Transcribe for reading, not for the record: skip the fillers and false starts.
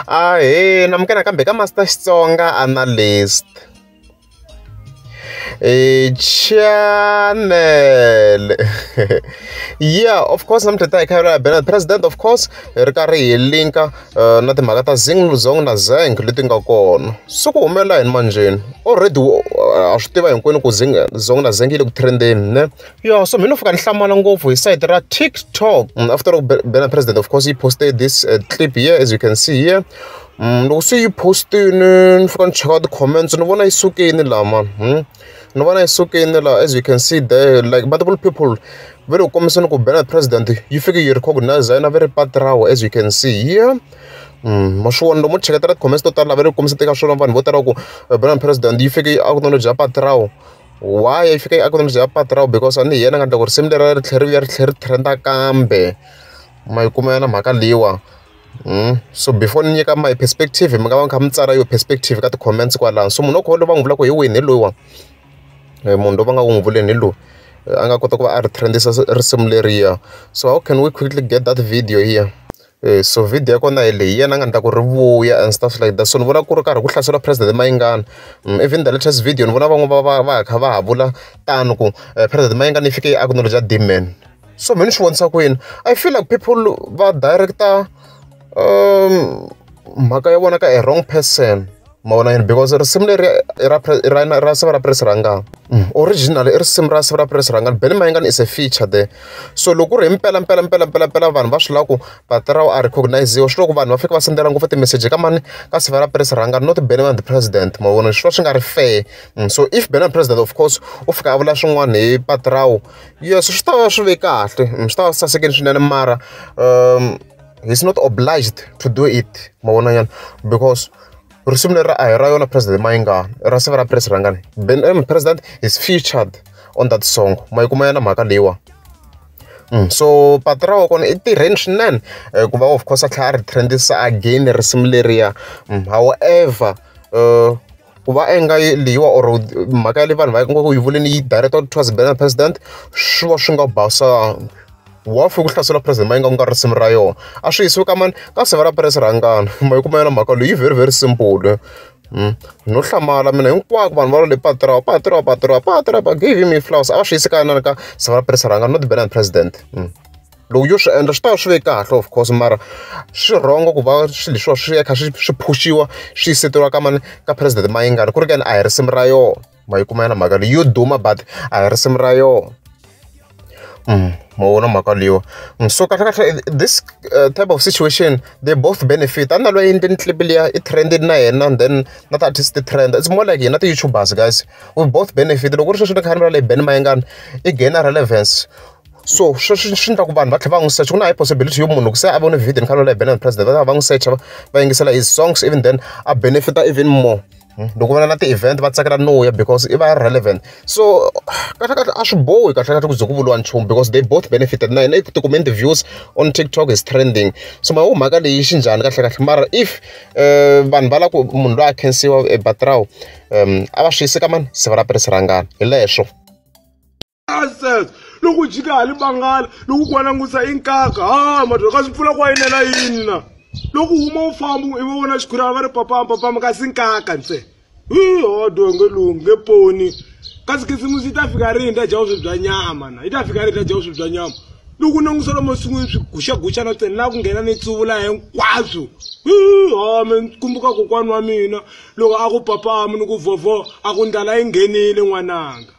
namukela kambe ka Master Xitsonga analyst channel. Yeah, of course I'm president, of course ri karhi hi linka na timhaka ta Zing, Zong na Zeng leti nga kona. So ku humelela yini manjeni? Already a swi tiva hinkwenu ku Zong na Zeng yi le ku trendeni ne. Yeah, so mina fika ni hlamala ngopfu hi site ra TikTok after president, of course he posted this clip here, as you can see here. Loko se yi postini ni fika ni cheka the comments ni vona yi sukini la man. Ni vona yi sukini la, as you can see there, like multiple people very kombisana ku president yi fike yi recognize na very patrawo, as you can see here. Mashuwa ndo mo cheketela comments to tala very kombisa teka swona vanhu vo tala ku president yi fike yi acknowledge patrawo. Why yi fike yi acknowledge patrawo? Because ani yena nga ku sim lera ri tlheri trenda kambe mai kuma na mhaka liwa. So before ni nyika my perspective mi nga va kha mi tsara yo perspective ka ti comments kwala. So munhu kholo va n'wi vula ku hi wini lowa munhu va nga n'wi vuleni lo anga kota ku va a ri trendisa risimu leriya. So how can we quickly get that video here? So video ya kona hi leyi yena nga ndla ku ri vuya and stuff like that. So ni vona ku ri karhi ku hlasela president Mayengani. Even the latest video ni vona van'we va kha va vula tano ku president Mayengani fike yi acknowledge demand. So mina swi vonisa ku yini? I feel like people va director mhaka ya vona ka a wrong person mavona yini, because risimu leri ra siva ra president originally i risimu ra siva ra president Mayengani is a feature there. So loko ri mpela vanhu va swi lava ku patrawo a recognize-iwa, swi loko vanhu va fika va sendela ngopfu ti-message ka mani ka siva ra president not the president mavona swi swi nga ri fair. So if president of course u fika a vula swin'wana hi patrawo, yes swi ta va swi ve kahle, swi ta va sasekeni swinene, mara he's not obliged to do it mavona, because risimu leri a hi ra yona president Mayengani, ra siva ra president president is featured on that song mai kuma yana mhaka leyiwa. So patrawo kona i tirheni swinene ku va of course a tlhela a ri trendisa again risimu leriya. However ku va enga leyiwa or mhaka ya leyi vanhu va ku yi vuleni yi directed towards president swi va swi nga basa. Wa fika ku hlasela president Mayengani ku nga risimu ra yona a swi yisiwi ka mani ka siva ra president mai kuma yana mhaka leyi very simple. No hlamala mina hinkwako vanhu va le patrawo give him flowers a swi yisi ka yana ka siva ra president not the president. Loko yo swi endla swi ta swi ve kahle of course, mara swi wrongo ku va swi leswiwa swi kha swi phushiwa swi yisetiwa ka mani ka president Mayengani ku ri ke ni a hi risimu ra yona mai kuma yana mhaka leyi yo duma but a hi risimu ra yona. So this type of situation they both benefit. And loyi endleni clip liya I trended na yena, and then not artist trend, it's more like not the YouTubers guys, we both benefit. Loko ri sweswi kamera leyi Mayengani I gain relevance. So swi endla ku vanhu va tlhela va n'wi search. Ku na possibility yo munhu ku se a vone video ni kamera leyi president va n'wi search va yingisela his songs, even then a benefita even more. Loko vana na ti-event va tsakela no ya because I va relevant. So kahle a swi bohi kahle ku ze ku vuliwa nchumu, because they both benefited na yena ti comment views on TikTok is trending. So mhaka leyi xi njhani kahle mara if vanhu va la ku munhu loyi a khensiwa patrawo a va swi yisi ka mani siva ra president hi leswo. Loko jika hali bangala loko ku langusa inkaka madloka swi pfula kwa yinela yini na loko huma u famba I vona xikhurana va ri papa ka sinkaka nse donge lunge poni kasi kisimusi ta fika rini ta jawu swi bya nyama na ita fika rini ta jawu swi bya nyama loko nangusela masungwini swi guxa na tsena la ku nghena ni tsuvula hinkwaswo me kumbuka kokwani wa mina loko a ku papa ni ku vovo a ku ndlala yi nghenile n'wananga.